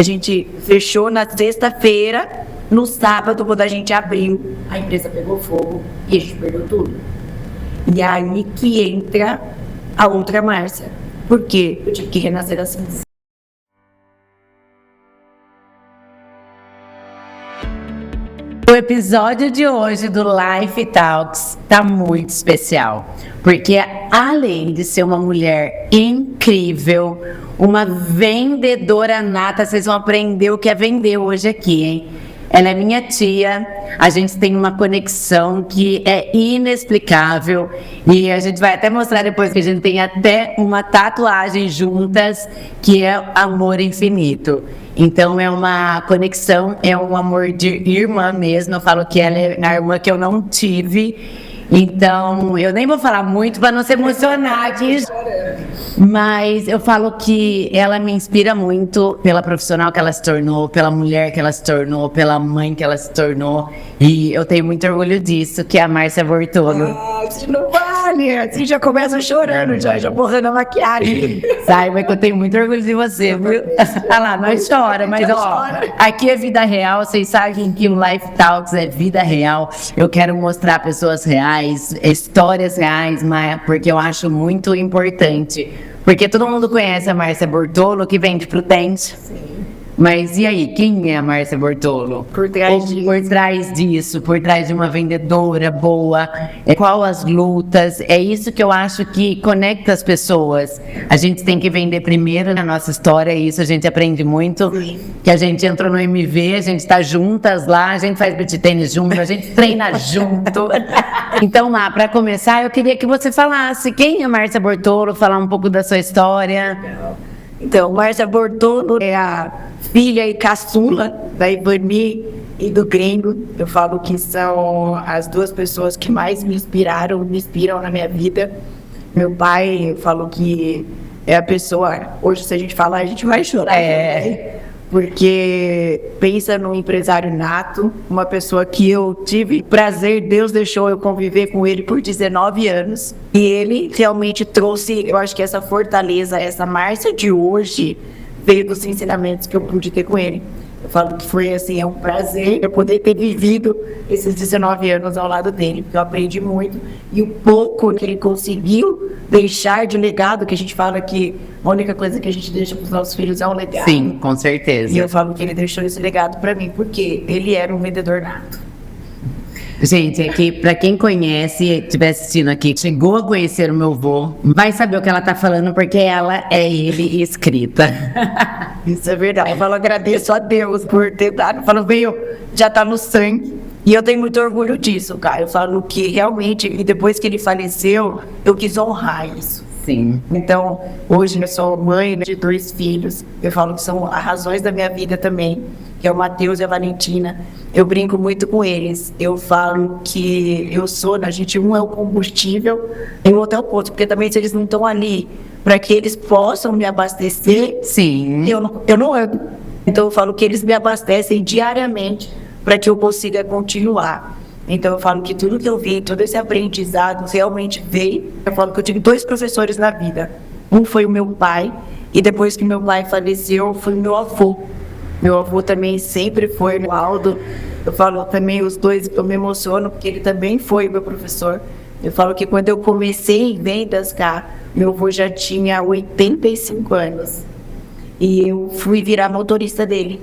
A gente fechou na sexta-feira, no sábado, quando a gente abriu, a empresa pegou fogo e a gente perdeu tudo. E aí que entra a outra Márcia. Por quê? Eu tive que renascer assim. O episódio de hoje do Life Talks tá muito especial, porque além de ser uma mulher incrível, uma vendedora nata, vocês vão aprender o que é vender hoje aqui, hein? Ela é minha tia, a gente tem uma conexão que é inexplicável e a gente vai até mostrar depois que a gente tem até uma tatuagem juntas, que é amor infinito. Então é uma conexão, é um amor de irmã mesmo. Eu falo que ela é a irmã que eu não tive. Então, eu nem vou falar muito para não se emocionar aqui, mas eu falo que ela me inspira muito pela profissional que ela se tornou, pela mulher que ela se tornou, pela mãe que ela se tornou, e eu tenho muito orgulho disso, que é a Márcia Bortolo. Ah, você não vale, assim já começa chorando, já borrando a maquiagem. Saiba que eu tenho muito orgulho de você, viu? Olha lá, nós chora, mas ó, aqui é vida real, vocês sabem que o Life Talks é vida real. Eu quero mostrar pessoas reais, histórias reais, mas porque eu acho muito importante. Porque todo mundo conhece a Márcia Bortolo, que vende Prudente. Sim. Mas e aí, quem é a Márcia Bortolo? Por trás disso, por trás de uma vendedora boa, qual as lutas, é isso que eu acho que conecta as pessoas. A gente tem que vender primeiro na nossa história, e isso a gente aprende muito. Sim. Que a gente entrou no MV, a gente tá juntas lá, a gente faz beach tênis junto, a gente treina junto. Então lá, para começar, eu queria que você falasse quem é a Márcia Bortolo, falar um pouco da sua história. Então, Márcia Bortolo é a filha e caçula da Ivani e do Gringo. Eu falo que são as duas pessoas que mais me inspiram na minha vida. Meu pai falou que é a pessoa, hoje se a gente falar, a gente vai chorar. Porque pensa num empresário nato, uma pessoa que eu tive prazer, Deus deixou eu conviver com ele por 19 anos. E ele realmente trouxe, eu acho que essa fortaleza, essa Márcia de hoje, veio dos ensinamentos que eu pude ter com ele. Eu falo que foi assim, é um prazer eu poder ter vivido esses 19 anos ao lado dele, porque eu aprendi muito. E o pouco que ele conseguiu deixar de legado, que a gente fala que a única coisa que a gente deixa para os nossos filhos é um legado. Sim, com certeza. E eu falo que ele deixou esse legado para mim, porque ele era um vendedor nato. Gente, aqui, pra quem conhece, estiver assistindo aqui, chegou a conhecer o meu avô, vai saber o que ela tá falando, porque ela é ele escrita. Isso é verdade. Eu falo, agradeço a Deus por ter dado. Eu falo, veio, já tá no sangue. E eu tenho muito orgulho disso, cara. Eu falo que realmente, e depois que ele faleceu, eu quis honrar isso. Sim. Então, hoje eu sou mãe de 2 filhos. Eu falo que são as razões da minha vida também, que é o Matheus e a Valentina. Eu brinco muito com eles. Eu falo que eu sou, a gente, um é o combustível e o outro é o posto. Porque também se eles não estão ali para que eles possam me abastecer, sim, eu não ando. Então eu falo que eles me abastecem diariamente para que eu consiga continuar. Então eu falo que tudo que eu vi, todo esse aprendizado realmente veio. Eu falo que eu tive 2 professores na vida. Um foi o meu pai, e depois que meu pai faleceu, foi o meu avô. Meu avô também sempre foi o Aldo. Eu falo também os dois, eu me emociono, porque ele também foi meu professor. Eu falo que quando eu comecei em vendas, cara, meu avô já tinha 85 anos. E eu fui virar motorista dele.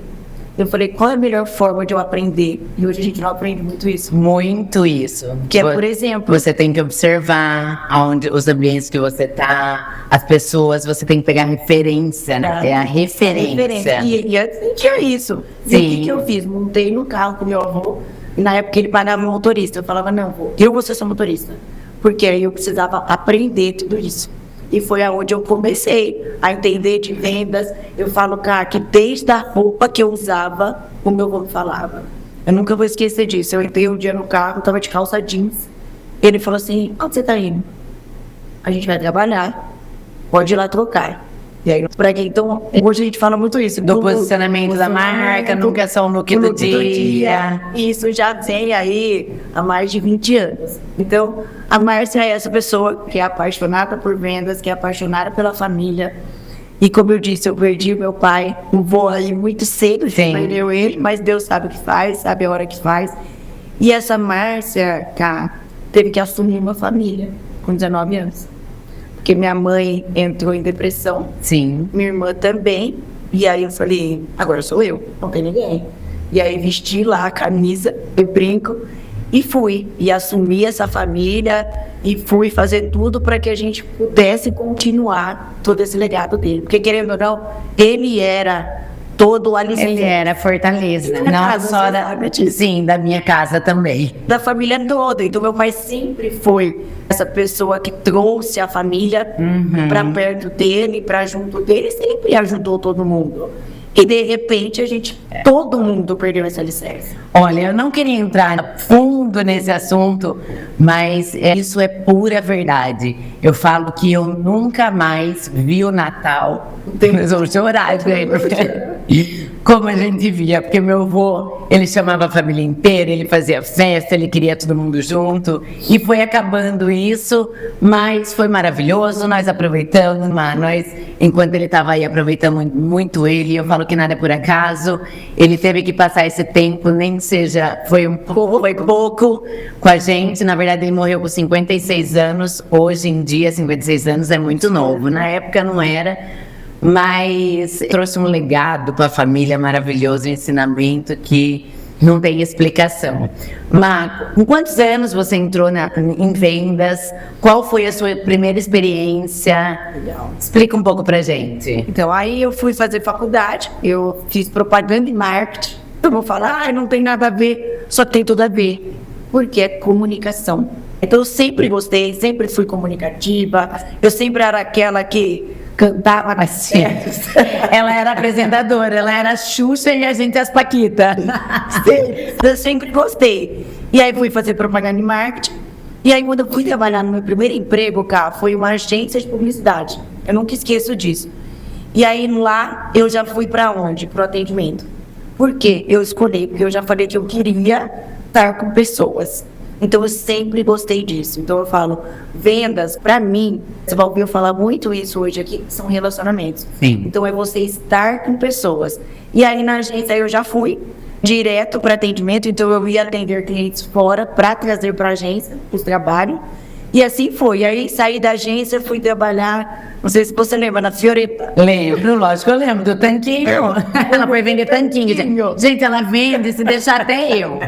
Eu falei, qual é a melhor forma de eu aprender? E hoje a gente não aprende muito isso. Muito isso. Que é, por exemplo... Você tem que observar os ambientes que você tá, as pessoas, você tem que pegar referência, né? É a referência. E antes tinha isso. Sim. E o que eu fiz? Montei no carro com meu avô, e na época ele pagava motorista. Eu falava, não, avô, eu vou ser seu motorista. Porque aí eu precisava aprender tudo isso. E foi aonde eu comecei a entender de vendas. Eu falo, cara, que desde a roupa que eu usava, o meu avô me falava. Eu nunca vou esquecer disso. Eu entrei um dia no carro, tava de calça jeans. Ele falou assim, onde você tá indo? A gente vai trabalhar, pode ir lá trocar. E aí, pra quem, então, hoje a gente fala muito isso. Do posicionamento da marca, nunca é só o look do dia. Isso já vem aí há mais de 20 anos. Então, a Márcia é essa pessoa que é apaixonada por vendas, que é apaixonada pela família. E como eu disse, eu perdi o meu pai, um vô aí muito cedo, perdeu ele, mas Deus sabe o que faz, sabe a hora que faz. E essa Márcia, cara, teve que assumir uma família com 19 anos. Porque minha mãe entrou em depressão, Sim. minha irmã também. E aí eu falei, agora sou eu, não tem ninguém. E aí vesti lá a camisa, eu brinco, e fui. E assumi essa família, e fui fazer tudo para que a gente pudesse continuar todo esse legado dele. Porque, querendo ou não, ele era todo o alicerce. Ele era Fortaleza, não só da minha casa também. Da família toda. Então, meu pai sempre foi essa pessoa que trouxe a família para perto dele, para junto dele, sempre ajudou todo mundo. E, de repente, todo mundo perdeu essa licença. Olha, eu não queria entrar fundo nesse assunto, mas isso é pura verdade. Eu falo que eu nunca mais vi o Natal. Eles vão chorar, gente. Como a gente via, porque meu avô, ele chamava a família inteira, ele fazia festa, ele queria todo mundo junto, e foi acabando isso, mas foi maravilhoso, nós aproveitamos, nós, enquanto ele estava aí, aproveitamos muito ele, eu falo que nada é por acaso, ele teve que passar esse tempo, nem seja, foi pouco com a gente, na verdade ele morreu com 56 anos, hoje em dia 56 anos é muito novo, na época não era, mas trouxe um legado para a família maravilhoso, um ensinamento que não tem explicação. Má, com quantos anos você entrou em vendas? Qual foi a sua primeira experiência? Explica um pouco pra gente. Então, aí eu fui fazer faculdade, eu fiz propaganda e marketing. Eu vou falar, não tem nada a ver, só tem tudo a ver, porque é comunicação. Então, eu sempre gostei, sempre fui comunicativa, eu sempre era aquela que cantava nas festas. Ela era apresentadora, ela era a Xuxa e a gente as Paquita. Eu sempre gostei. E aí fui fazer propaganda e marketing. E aí quando eu fui trabalhar no meu primeiro emprego, cara, foi uma agência de publicidade. Eu nunca esqueço disso. E aí lá eu já fui para onde? Pro atendimento. Por quê? Eu escolhi, porque eu já falei que eu queria estar com pessoas. Então, eu sempre gostei disso. Então, eu falo, vendas, pra mim, você vai ouvir eu falar muito isso hoje aqui, são relacionamentos. Sim. Então, é você estar com pessoas. E aí, na agência, eu já fui direto para atendimento. Então, eu ia atender clientes fora para trazer para a agência os trabalhos. E assim foi. E aí, saí da agência, fui trabalhar, não sei se você lembra, na Fioretta. Lembro, lógico, eu lembro do tanquinho. Ela foi vender tanquinho. Gente, ela vende, se deixar até eu.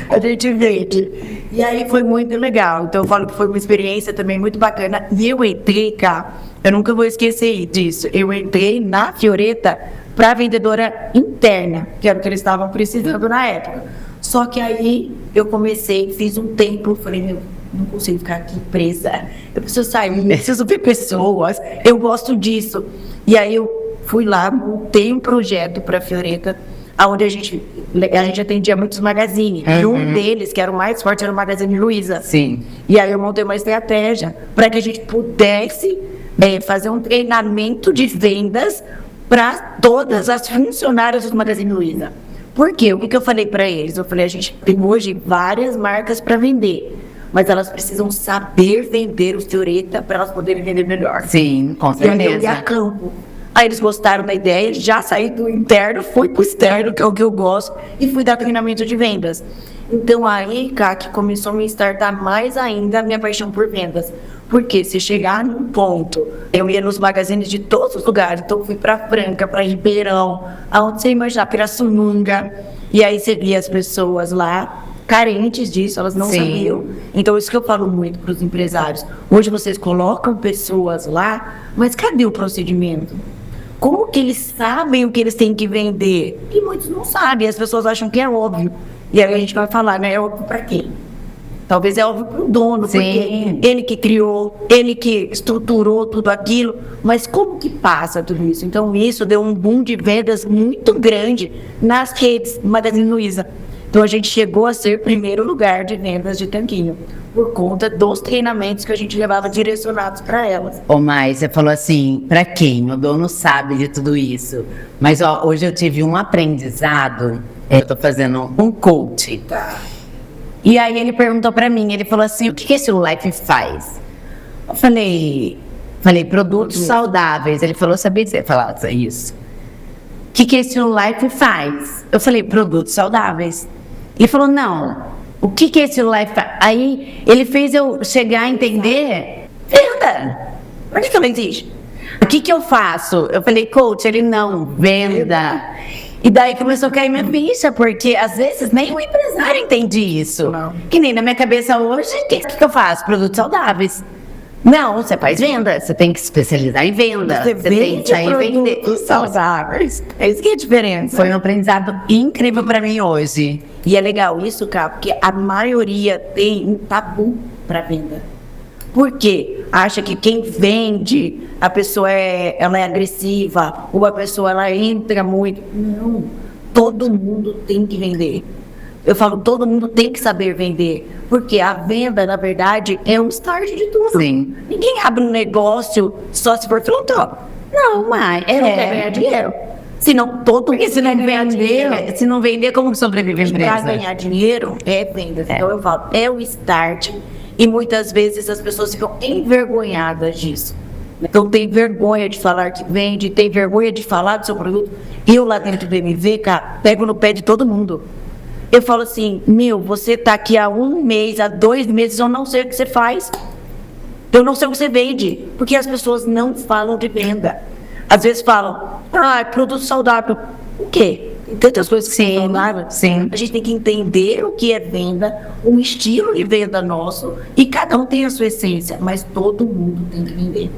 A gente vende. E aí foi muito legal. Então eu falo que foi uma experiência também muito bacana. E eu entrei, cá, eu nunca vou esquecer disso. Eu entrei na Fioretta para vendedora interna, que era o que eles estavam precisando na época. Só que aí eu comecei, fiz um tempo, falei, meu, não consigo ficar aqui presa. Eu preciso sair, preciso ver pessoas. Eu gosto disso. E aí eu fui lá, montei um projeto para a Fioretta, onde a gente atendia muitos magazines. E um deles, que era o mais forte, era o Magazine Luiza. Sim. E aí eu montei uma estratégia para que a gente pudesse fazer um treinamento de vendas para todas as funcionárias do Magazine Luiza. Por quê? O que eu falei para eles? Eu falei, a gente tem hoje várias marcas para vender, mas elas precisam saber vender o Fioretta para elas poderem vender melhor. Sim, com E aí eu ia certeza. a campo. Aí eles gostaram da ideia, já saí do interno, fui pro externo, que é o que eu gosto, e fui dar treinamento de vendas. Então aí, cara, que começou a me startar mais ainda a minha paixão por vendas. Porque se chegar num ponto, eu ia nos magazines de todos os lugares, então eu fui pra Franca, pra Ribeirão, aonde você imaginar, Pirassununga, e aí você via as pessoas lá, carentes disso, elas não sabiam. Então, isso que eu falo muito para os empresários. Hoje vocês colocam pessoas lá, mas cadê o procedimento? Como que eles sabem o que eles têm que vender? E muitos não sabem, as pessoas acham que é óbvio. E aí a gente vai falar, né? É óbvio para quem? Talvez é óbvio para o dono, porque ele que criou, ele que estruturou tudo aquilo. Mas como que passa tudo isso? Então, isso deu um boom de vendas muito grande nas redes do Magazine Luiza. Então, a gente chegou a ser primeiro lugar de vendas de tanquinho, por conta dos treinamentos que a gente levava direcionados para elas. Ô, Mai, você falou assim, pra quem? O dono sabe de tudo isso. Mas, ó, hoje eu tive um aprendizado, eu tô fazendo um coach. E aí ele perguntou pra mim, ele falou assim, o que esse Life faz? Eu falei, Falei, produtos saudáveis. Ele falou, sabia que você ia falar isso? O que esse Life faz? Eu falei, produtos saudáveis. Ele falou, não. O que esse Life faz? Aí ele fez eu chegar a entender. Venda. Por que não existe? O que eu faço? Eu falei, coach, ele não, venda. E daí começou a cair minha ficha, porque às vezes nem o empresário entende isso. Não. Que nem na minha cabeça hoje, o que eu faço? Produtos saudáveis. Não, você faz venda, você tem que se especializar em venda. Você tem que sair vender. saudáveis. É isso que é a diferença. Foi um aprendizado incrível pra mim hoje. E é legal isso, cara, porque a maioria tem um tabu para venda. Por quê? Acha que quem vende, a pessoa ela é agressiva, ou a pessoa ela entra muito. Não, todo mundo tem que vender. Eu falo, todo mundo tem que saber vender. Porque a venda, na verdade, é um start de tudo. Sim. Ninguém abre um negócio só se for filantrópico. Não, mas Não quer ganhar dinheiro. Senão todo mundo se não vender, se não vender, como que sobrevive a para empresa? ganhar dinheiro é venda. Então eu falo, é o start. E muitas vezes as pessoas ficam envergonhadas disso. Então tem vergonha de falar que vende, tem vergonha de falar do seu produto. Eu lá dentro do MV, cara, pego no pé de todo mundo. Eu falo assim, você tá aqui há 1 mês, há 2 meses, eu não sei o que você faz. Eu não sei o que você vende. Porque as pessoas não falam de venda. Às vezes falam, produto saudável. O quê? Tem tantas coisas que são saudáveis. Sim. A gente tem que entender o que é venda, um estilo de venda nosso, e cada um tem a sua essência, mas todo mundo tem que vender.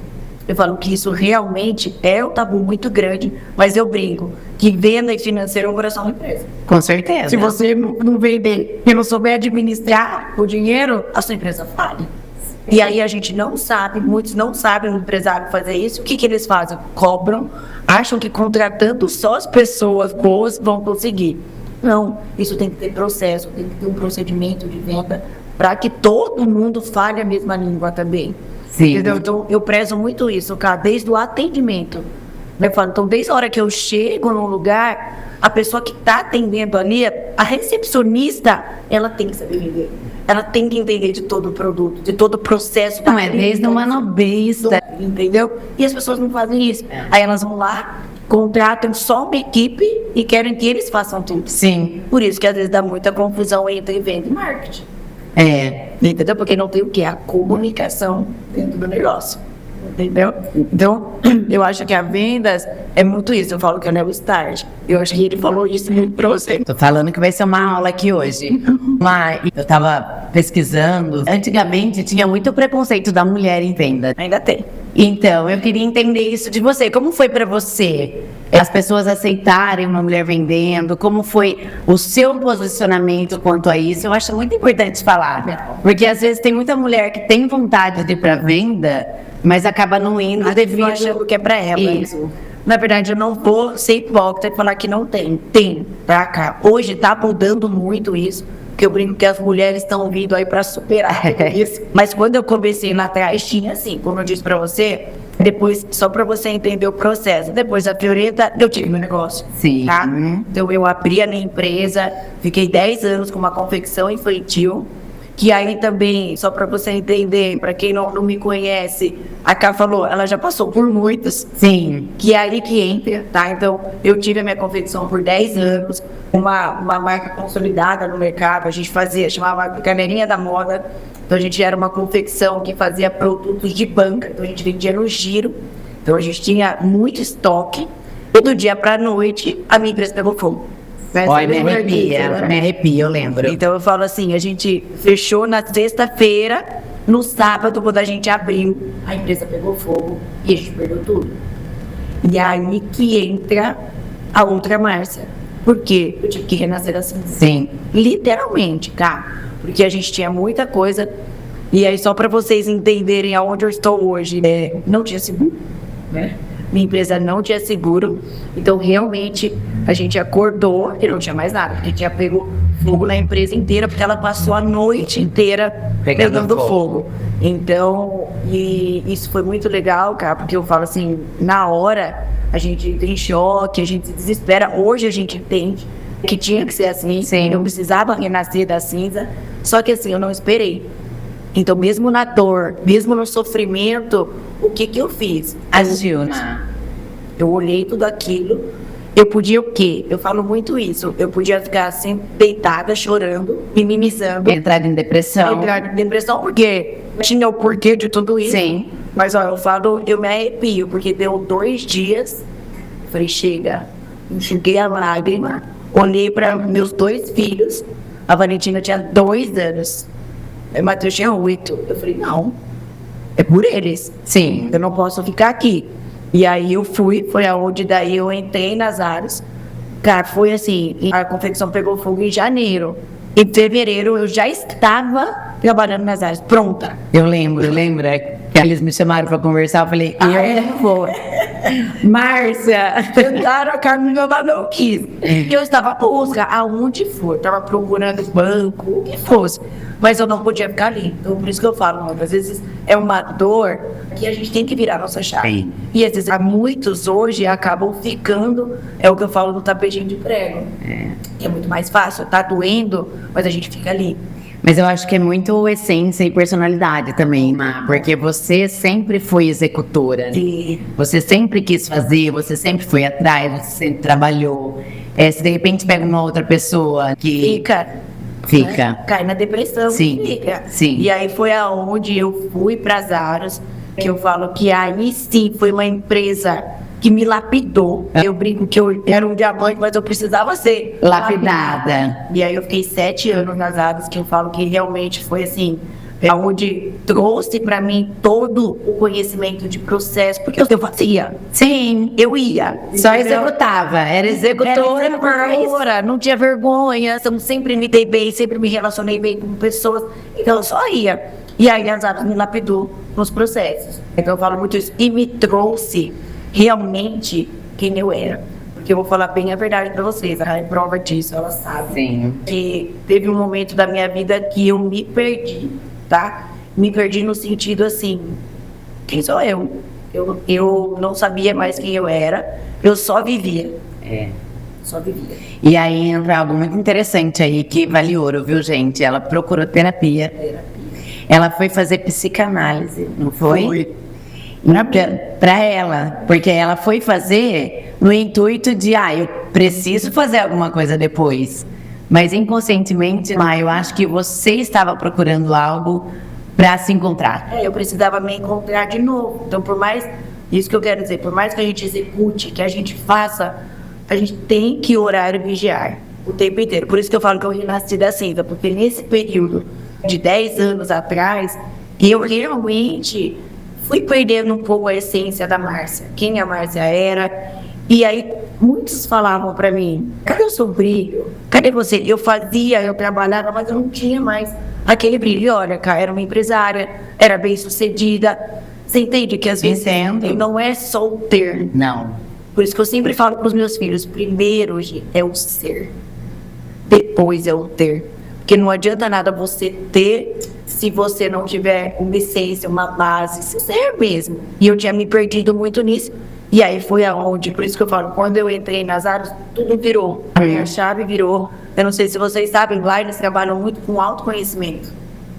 Eu falo que isso realmente é um tabu muito grande, mas eu brinco que venda e financeiro é o coração da empresa. Com certeza. Se você não vender e não souber administrar o dinheiro, a sua empresa falha. E aí a gente não sabe, muitos não sabem o empresário fazer isso. O que eles fazem? Cobram, acham que contratando só as pessoas boas vão conseguir. Não, isso tem que ter processo, tem que ter um procedimento de venda para que todo mundo fale a mesma língua também. Sim. Entendeu? Então, eu prezo muito isso, cara, desde o atendimento. Eu falo, então, desde a hora que eu chego num lugar, a pessoa que está atendendo ali, a recepcionista, ela tem que saber vender. Ela tem que entender de todo o produto, de todo o processo. Não, é desde o manobista. Entendeu? E as pessoas não fazem isso. Aí elas vão lá, contratam só uma equipe e querem que eles façam tudo. Sim. Por isso que às vezes dá muita confusão entre venda e marketing. É. Entendeu? Porque não tem o quê? A comunicação dentro do negócio. Entendeu? Então, eu acho que a vendas é muito isso. Eu falo que é o start. Eu acho que ele falou isso muito pra você. Tô falando que vai ser uma aula aqui hoje. Mas eu tava pesquisando. Antigamente tinha muito preconceito da mulher em venda. Ainda tem. Então, eu queria entender isso de você. Como foi pra você as pessoas aceitarem uma mulher vendendo? Como foi o seu posicionamento quanto a isso? Eu acho muito importante falar. Porque às vezes tem muita mulher que tem vontade de ir pra venda, mas acaba não indo devido achando que é pra ela. Isso. Na verdade, eu não vou ser hipócrita e falar que não tem. Tem, pra cá. Hoje tá mudando muito isso. Porque eu brinco que as mulheres estão vindo aí pra superar isso. Mas quando eu comecei lá atrás, tinha assim, como eu disse pra você, depois, só pra você entender o processo. Depois da Fioretta, eu tive meu negócio. Sim. Tá? Então eu abri a minha empresa, fiquei 10 anos com uma confecção infantil. Que aí também, só para você entender, para quem não me conhece, a Ká falou, ela já passou por muitas. Sim. Que é aí que entra, tá? Então, eu tive a minha confecção por 10 anos, uma marca consolidada no mercado, a gente chamava Caneirinha da Moda. Então, a gente era uma confecção que fazia produtos de banca, então a gente vendia no giro. Então, a gente tinha muito estoque, e do dia para a noite, a minha empresa pegou fogo. Olha, me arrepia, eu lembro. Então eu falo assim, a gente fechou na sexta-feira, no sábado, quando a gente abriu, a empresa pegou fogo e a gente perdeu tudo. E aí que entra a outra Márcia. Por quê? Eu tive que renascer assim. Sim. Literalmente, tá? Porque a gente tinha muita coisa. E aí, só para vocês entenderem aonde eu estou hoje, não tinha seguro, né? Minha empresa não tinha seguro, então realmente a gente acordou e não tinha mais nada. A gente tinha pego fogo na empresa inteira, porque ela passou a noite inteira pegando fogo. Então, e isso foi muito legal, cara, porque eu falo assim, na hora a gente tem choque, a gente se desespera. Hoje a gente entende que tinha que ser assim, sim, eu precisava renascer da cinza, só que assim, eu não esperei. Então, mesmo na dor, mesmo no sofrimento, o que que eu fiz? Agiu, né? Eu olhei tudo aquilo, eu podia o quê? Eu falo muito isso, eu podia ficar assim, deitada, chorando, minimizando. Entrar em depressão. Entrar em depressão, porque tinha o porquê de tudo isso. Sim. Mas, ó, eu falo, eu me arrepio, porque deu 2 dias, falei, chega, enxuguei a lágrima, olhei para meus 2 filhos, a Valentina tinha 2 anos, o Matheus tinha 8. Eu falei, não, é por eles. Sim. Eu não posso ficar aqui. E aí eu fui, foi aonde daí eu entrei nas áreas. Cara, foi assim, a confecção pegou fogo em janeiro. Em fevereiro eu já estava trabalhando nas áreas, pronta. Eu lembro, que eles me chamaram pra conversar, eu falei, eu vou. Márcia! Tentaram a Carmen, mas não quis. Eu estava à busca, aonde for. Estava procurando banco, o que fosse. Mas eu não podia ficar ali. Então, por isso que eu falo, mano, às vezes é uma dor que a gente tem que virar nossa chave. Sim. E às vezes, muitos hoje acabam ficando, é o que eu falo do tapetinho de prego. É muito mais fácil, tá doendo, mas a gente fica ali. Mas eu acho que é muito essência e personalidade também, Má, porque você sempre foi executora, né? Sim. Você sempre quis fazer, você sempre foi atrás, você sempre trabalhou. Se de repente pega uma outra pessoa que Fica. Cai na depressão. Sim. Fica. Sim. E aí foi aonde eu fui para as áreas, que eu falo que aí sim foi uma empresa que me lapidou. Eu brinco que eu era um diamante, mas eu precisava ser lapidada. E aí eu fiquei 7 anos nas áreas, que eu falo que realmente foi assim, onde trouxe para mim todo o conhecimento de processo, porque eu fazia. Sim. Eu ia. Só entendeu? executava, era executora. Executora, não tinha vergonha, eu sempre me dei bem, sempre me relacionei bem com pessoas, então eu só ia. E aí as áreas me lapidou nos processos. Então eu falo muito isso. E me trouxe realmente quem eu era. Porque eu vou falar bem a verdade pra vocês, a prova disso, ela sabe. Sim. Que teve um momento da minha vida que eu me perdi, tá? Me perdi no sentido assim, quem sou eu? Eu não sabia mais quem eu era, eu só vivia. Só vivia. E aí entra algo muito interessante aí, que vale ouro, viu, gente? Ela procurou terapia. Ela foi fazer psicanálise, não foi? Foi. Pra ela, porque ela foi fazer no intuito de, eu preciso fazer alguma coisa depois. Mas inconscientemente, eu acho que você estava procurando algo para se encontrar. Eu precisava me encontrar de novo. Então, por mais, isso que eu quero dizer, por mais que a gente execute, que a gente faça, a gente tem que orar e vigiar o tempo inteiro. Por isso que eu falo que eu renasci da cinza, porque nesse período de 10 anos atrás, eu realmente fui perdendo um pouco a essência da Márcia, quem a Márcia era. E aí muitos falavam para mim, cadê o seu brilho? Cadê você? Eu fazia, eu trabalhava, mas eu não tinha mais aquele brilho. E olha, cara, era uma empresária, era bem sucedida. Você entende que às vezes não é só o ter. Não. Por isso que eu sempre falo para os meus filhos, primeiro é o ser, depois é o ter. Porque não adianta nada você ter se você não tiver uma essência, uma base, ser mesmo. E eu tinha me perdido muito nisso. E aí foi aonde, por isso que eu falo, quando eu entrei nas áreas, tudo virou. A minha chave virou. Eu não sei se vocês sabem, lá eles trabalham muito com autoconhecimento.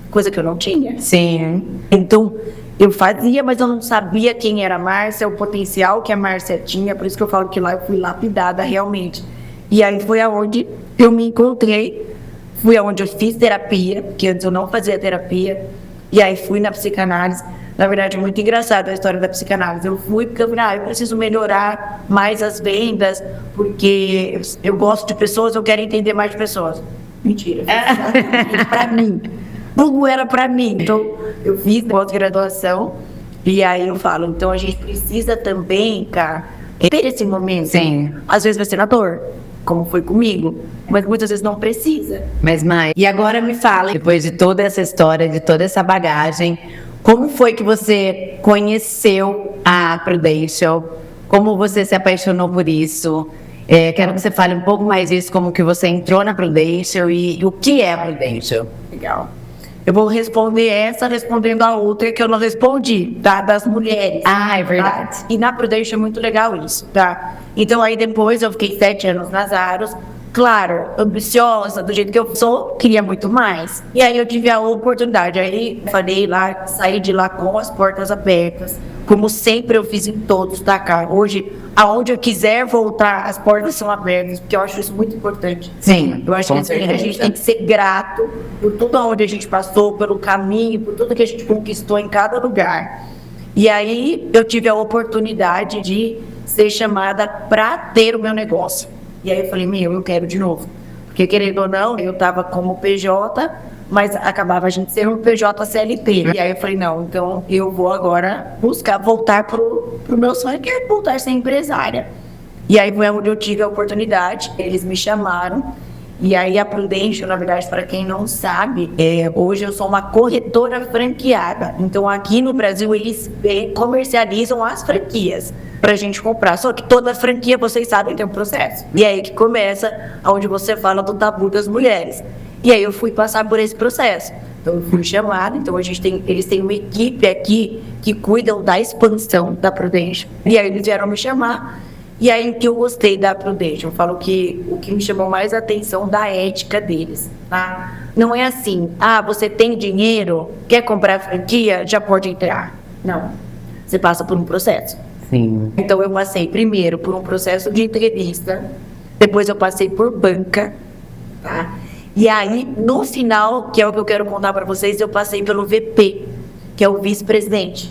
Coisa que eu não tinha. Sim. Então, eu fazia, mas eu não sabia quem era a Márcia, o potencial que a Márcia tinha. Por isso que eu falo que lá eu fui lapidada realmente. E aí foi aonde eu me encontrei. Fui aonde eu fiz terapia, porque antes eu não fazia terapia. E aí fui na psicanálise. Na verdade, é muito engraçado a história da psicanálise. Eu fui porque eu falei, eu preciso melhorar mais as vendas, porque eu gosto de pessoas, eu quero entender mais de pessoas. Mentira. Pra mim. Tudo era pra mim. Então, eu fiz pós-graduação. E aí eu falo, então a gente precisa também, cara, ter esse momento. Sim. Às vezes vai ser na dor, como foi comigo, mas muitas vezes não precisa. Mas, Mai, e agora me fala, depois de toda essa história, de toda essa bagagem, como foi que você conheceu a Prudential? Como você se apaixonou por isso? Quero que você fale um pouco mais disso, como que você entrou na Prudential e o que é a Prudential. Legal. Eu vou responder essa respondendo a outra que eu não respondi, tá? Das mulheres. É verdade. Tá? E na Prudential é muito legal isso, tá? Então aí depois eu fiquei 7 anos nas Aros. Claro, ambiciosa, do jeito que eu sou, queria muito mais. E aí eu tive a oportunidade. Aí falei lá, saí de lá com as portas abertas. como sempre eu fiz em todos, tá, cara? Hoje, aonde eu quiser voltar, as portas são abertas, porque eu acho isso muito importante. Sim, Eu acho que a gente tem que ser grato por tudo onde a gente passou, pelo caminho, por tudo que a gente conquistou em cada lugar. E aí eu tive a oportunidade de ser chamada para ter o meu negócio. E aí eu falei, eu quero de novo. Porque querendo ou não, eu estava como PJ, mas acabava a gente ser um PJ CLT. E aí eu falei, não, então eu vou agora buscar voltar pro meu sonho, que é voltar a ser empresária. E aí foi onde eu tive a oportunidade, eles me chamaram. E aí a Prudential, na verdade, para quem não sabe, hoje eu sou uma corretora franqueada. Então aqui no Brasil eles comercializam as franquias para a gente comprar. Só que toda franquia, vocês sabem, tem um processo. E é aí que começa onde você fala do tabu das mulheres. E aí eu fui passar por esse processo. Então eu fui chamada, então eles têm uma equipe aqui que cuidam da expansão da Prudential. E aí eles vieram me chamar. E aí que eu gostei da Prudential, eu falo que o que me chamou mais a atenção da ética deles, tá? Não é assim, você tem dinheiro, quer comprar franquia, já pode entrar. Não, você passa por um processo. Sim. Então eu passei primeiro por um processo de entrevista, depois eu passei por banca, tá? E aí, no final, que é o que eu quero contar para vocês, eu passei pelo VP, que é o vice-presidente,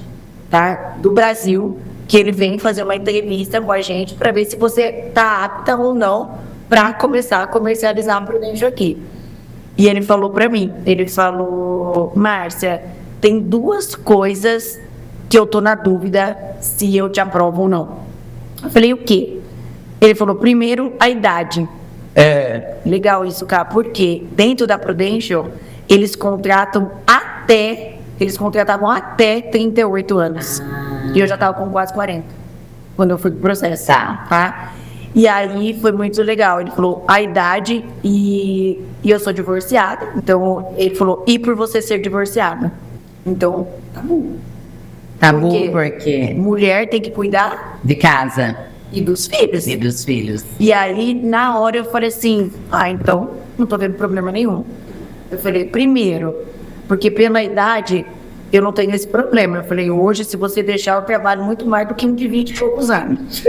tá? Do Brasil, que ele vem fazer uma entrevista com a gente para ver se você está apta ou não para começar a comercializar a Prudential aqui. E ele falou para mim, Márcia, tem 2 coisas que eu tô na dúvida se eu te aprovo ou não. Eu falei, o quê? Ele falou, primeiro, a idade. Legal isso, cara, porque dentro da Prudential, eles contratavam até 38 anos. E eu já estava com quase 40, quando eu fui pro processo, tá? E aí foi muito legal. Ele falou a idade e eu sou divorciada. Então, ele falou, e por você ser divorciada? Então, tá bom. Tabu porque mulher tem que cuidar de casa e dos filhos. E aí, na hora, eu falei assim, então, não tô vendo problema nenhum. Eu falei, primeiro, porque pela idade, eu não tenho esse problema. Eu falei, hoje, se você deixar, eu trabalho muito mais do que um de 20 e poucos anos.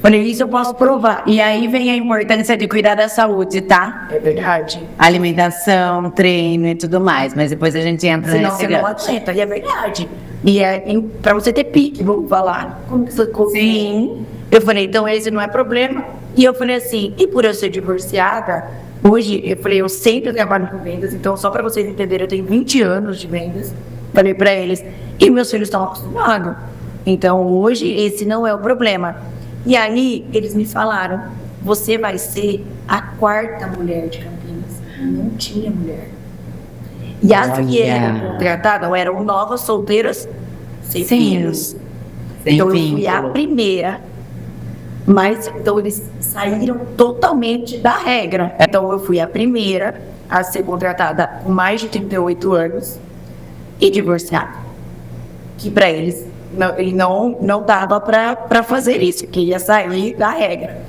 Falei, isso eu posso provar. E aí vem a importância de cuidar da saúde, tá? É verdade. Alimentação, treino e tudo mais. Mas depois a gente entra Senão nesse você não aguenta, e é verdade. E pra você ter pique, vou falar. Como que você come? Sim. Eu falei, então esse não é problema. E eu falei assim, e por eu ser divorciada, hoje, eu falei, eu sempre trabalho com vendas, então só para vocês entenderem, eu tenho 20 anos de vendas. Falei para eles, e meus filhos estão acostumados. Então hoje, esse não é o problema. E aí, eles me falaram, você vai ser a 4ª mulher de Campinas. Não tinha mulher. E as que eram contratadas eram novas, solteiras, sem filhos. Então eu fui a primeira. Mas, então eles saíram totalmente da regra. Então eu fui a primeira a ser contratada com mais de 38 anos e divorciada. Que para eles não dava para fazer isso, que ia sair da regra.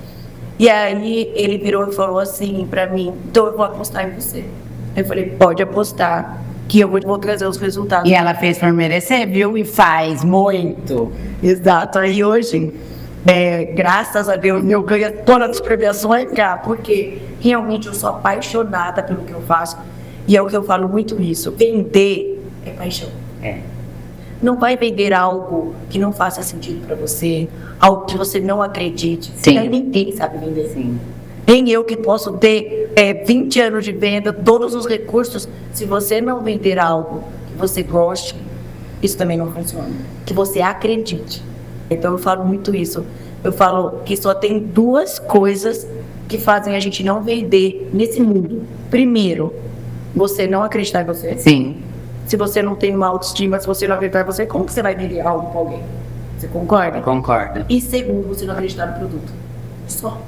E aí ele virou e falou assim para mim, então eu vou apostar em você. Eu falei, pode apostar, que eu vou trazer os resultados. E ela fez por merecer, viu? E faz muito. Exato. Aí hoje, graças a Deus, eu ganho todas as premiações, porque realmente eu sou apaixonada pelo que eu faço. E é o que eu falo muito isso. Vender é paixão. Não vai vender algo que não faça sentido para você, algo que você não acredite. Sim. Ninguém sabe vender. Sim. Nem eu que posso ter 20 anos de venda, todos os recursos, se você não vender algo que você goste, isso também não funciona. Que você acredite. Então eu falo muito isso. Eu falo que só tem 2 coisas que fazem a gente não vender nesse mundo. Primeiro, você não acreditar em você. Sim. Se você não tem uma autoestima, se você não acreditar em você, como que você vai vender algo para alguém? Você concorda? Concordo. E segundo, você não acreditar no produto. Só.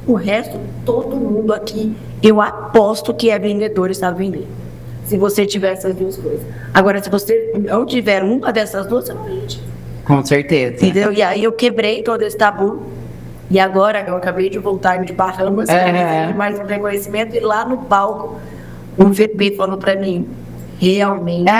O resto, todo mundo aqui, eu aposto que é vendedor e sabe vender. Se você tiver essas 2 coisas. Agora, se você não tiver uma dessas 2, você não vende. Com certeza. Entendeu? E aí eu quebrei todo esse tabu. E agora eu acabei de voltar de Bahamas, mais um reconhecimento, e lá no palco, um VP falou pra mim, realmente,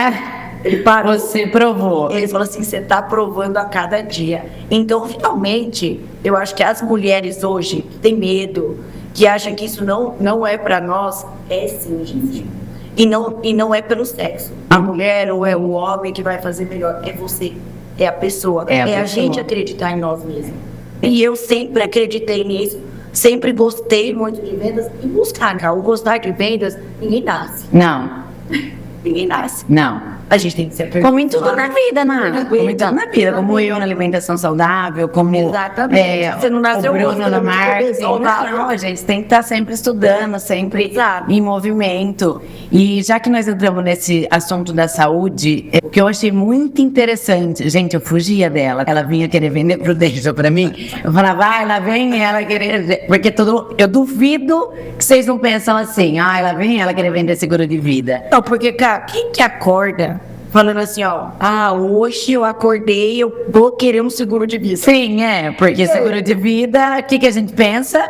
Ele parou. Você provou. Ele falou assim, você está provando a cada dia. Então, finalmente, eu acho que as mulheres hoje que têm medo, que acham que isso não é para nós, é sim, gente. E não é pelo sexo. A mulher ou é o homem que vai fazer melhor. É você. É a pessoa. É a gente acreditar em nós mesmos. E eu sempre acreditei nisso. Sempre gostei muito de vendas. E buscar, cara. O gostar de vendas, ninguém nasce. Não. Ninguém nasce. Não. A gente tem que ser Como em tudo na vida, né? Como em tudo na vida. Como eu na alimentação saudável, como Você não nasceu o Bruno na marketing. Não, a gente tem que estar sempre estudando, sempre em movimento. E já que nós entramos nesse assunto da saúde, o que eu achei muito interessante, gente, eu fugia dela. Ela vinha querer vender Prudential pra mim. Eu falava, lá vem ela querer... Porque eu duvido que vocês não pensam assim, lá vem ela querer vender seguro de vida. Não, porque, cara, quem que acorda falando assim, hoje eu acordei, eu vou querer um seguro de vida. Sim, porque seguro de vida, o que a gente pensa?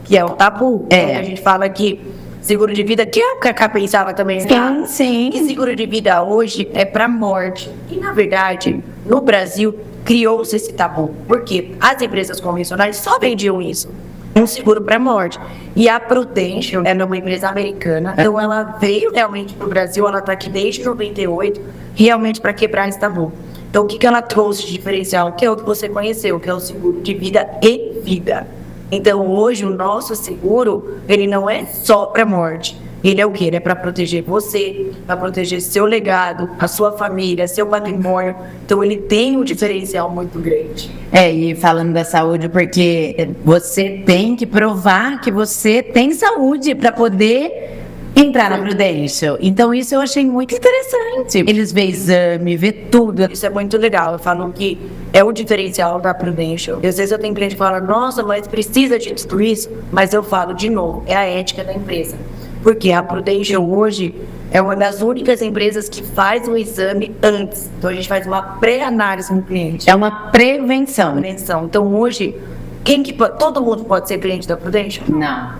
Que é o tabu. A gente fala que seguro de vida, que é o que a Cá pensava também. Sim. Que seguro de vida hoje é pra morte. E, na verdade, no Brasil, criou-se esse tabu. Porque as empresas convencionais só vendiam isso. Um seguro para morte. E a Prudential é uma empresa americana, então ela veio realmente para o Brasil, ela está aqui desde 98, realmente para quebrar esse tabu. Então o que ela trouxe de diferencial? Que é o que você conheceu, que é o seguro de vida e vida. Então hoje o nosso seguro, ele não é só para morte. Ele é o quê? Ele é para proteger você, para proteger seu legado, a sua família, seu patrimônio. Então, ele tem um diferencial muito grande. E falando da saúde, porque você tem que provar que você tem saúde para poder entrar na Prudential. Então, isso eu achei muito interessante. Eles vê exame, vê tudo. Isso é muito legal. Eu falo que é o diferencial da Prudential. E às vezes eu tenho cliente que fala, nossa, mas precisa de tudo isso? Mas eu falo, de novo, é a ética da empresa. Porque a Prudential hoje é uma das únicas empresas que faz o exame antes. Então, a gente faz uma pré-análise no cliente. É uma prevenção. Então, hoje, todo mundo pode ser cliente da Prudential? Não.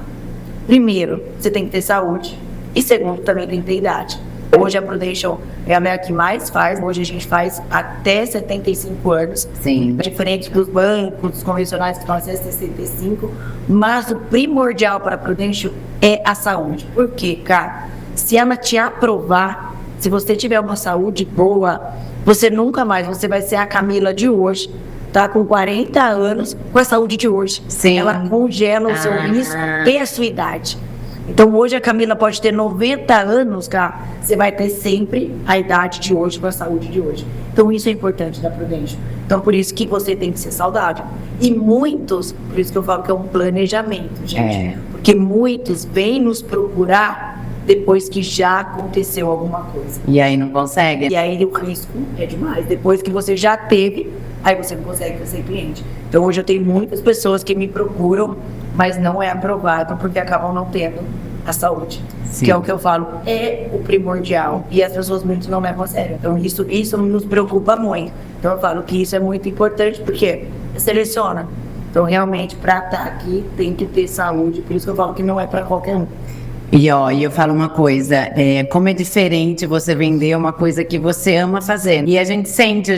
Primeiro, você tem que ter saúde. E segundo, também tem que ter idade. Hoje a Prudential é a que mais faz. Hoje a gente faz até 75 anos. Sim. Diferente dos bancos, dos convencionais que estão até 65. Mas o primordial para a Prudential é a saúde. Por quê, cara? Se ela te aprovar, se você tiver uma saúde boa, você nunca mais, você vai ser a Camila de hoje. Tá com 40 anos, com a saúde de hoje. Sim. Ela congela o seu risco e a sua idade. Então, hoje a Camila pode ter 90 anos, cara. Você vai ter sempre a idade de hoje, com a saúde de hoje. Então, isso é importante da Prudential. Então, por isso que você tem que ser saudável. E muitos, por isso que eu falo que é um planejamento, gente. Porque muitos vêm nos procurar depois que já aconteceu alguma coisa. E aí não consegue. E aí o risco é demais. Depois que você já teve, aí você não consegue ser cliente. Então, hoje eu tenho muitas pessoas que me procuram, mas não é aprovado porque acabam não tendo a saúde. Sim. Que é o que eu falo, é o primordial. E as pessoas muito não levam a sério. Então, isso nos preocupa muito. Então, eu falo que isso é muito importante porque seleciona. Então, realmente, para estar aqui, tem que ter saúde. Por isso que eu falo que não é para qualquer um. E eu falo uma coisa, como é diferente você vender uma coisa que você ama fazer. E a gente sente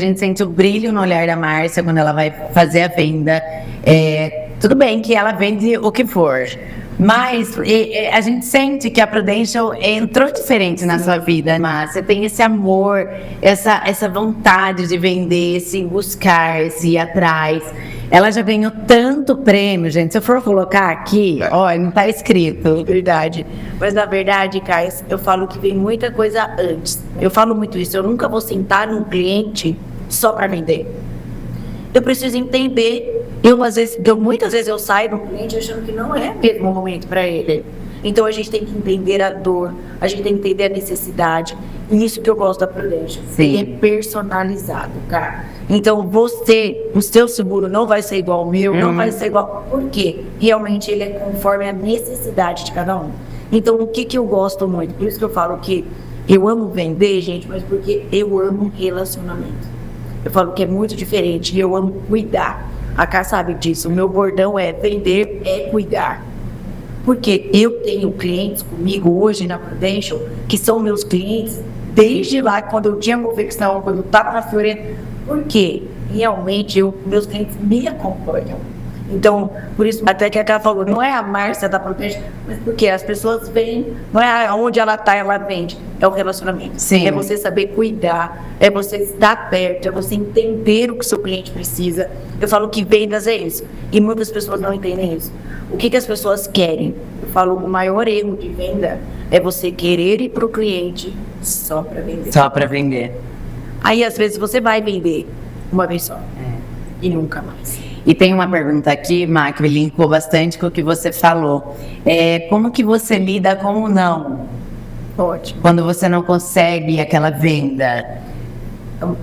o brilho no olhar da Márcia quando ela vai fazer a venda. Tudo bem que ela vende o que for, mas a gente sente que a Prudential entrou diferente na sua vida, Márcia. Você tem esse amor, essa vontade de vender, esse buscar, esse ir atrás. Ela já ganhou tanto prêmio, gente. Se eu for colocar aqui, não tá escrito. Verdade. Mas na verdade, Caio, eu falo que vem muita coisa antes. Eu falo muito isso. Eu nunca vou sentar num cliente só para vender. Eu preciso entender. Muitas vezes eu saio do cliente achando que não é mesmo o momento para ele. Então a gente tem que entender a dor, a gente tem que entender a necessidade. E isso que eu gosto da Prudential. Sim. É personalizado, cara. Então o seu seguro não vai ser igual ao meu, não vai ser igual. Por quê? Realmente ele é conforme a necessidade de cada um. Então o que eu gosto muito? Por isso que eu falo que eu amo vender, gente, mas porque eu amo relacionamento. Eu falo que é muito diferente e eu amo cuidar. A Cá sabe disso. O meu bordão é vender, é cuidar. Porque eu tenho clientes comigo hoje na Prudential que são meus clientes desde lá, quando eu tinha convicção, quando eu estava na Fiorina, porque realmente meus clientes me acompanham. Então, por isso, até que a Cá falou, não é a Márcia da Protege, mas porque as pessoas vêm, não é onde ela está, ela vende, é o relacionamento. Sim. É você saber cuidar, é você estar perto, é você entender o que o seu cliente precisa. Eu falo que vendas é isso, e muitas pessoas não entendem isso. O que as pessoas querem? Eu falo, o maior erro de venda é você querer ir para o cliente só para vender. Só para vender. Aí, às vezes, você vai vender uma vez só, e nunca mais. E tem uma pergunta aqui, Má, que linkou bastante com o que você falou. Como que você lida com o não? Ótimo. Quando você não consegue aquela venda?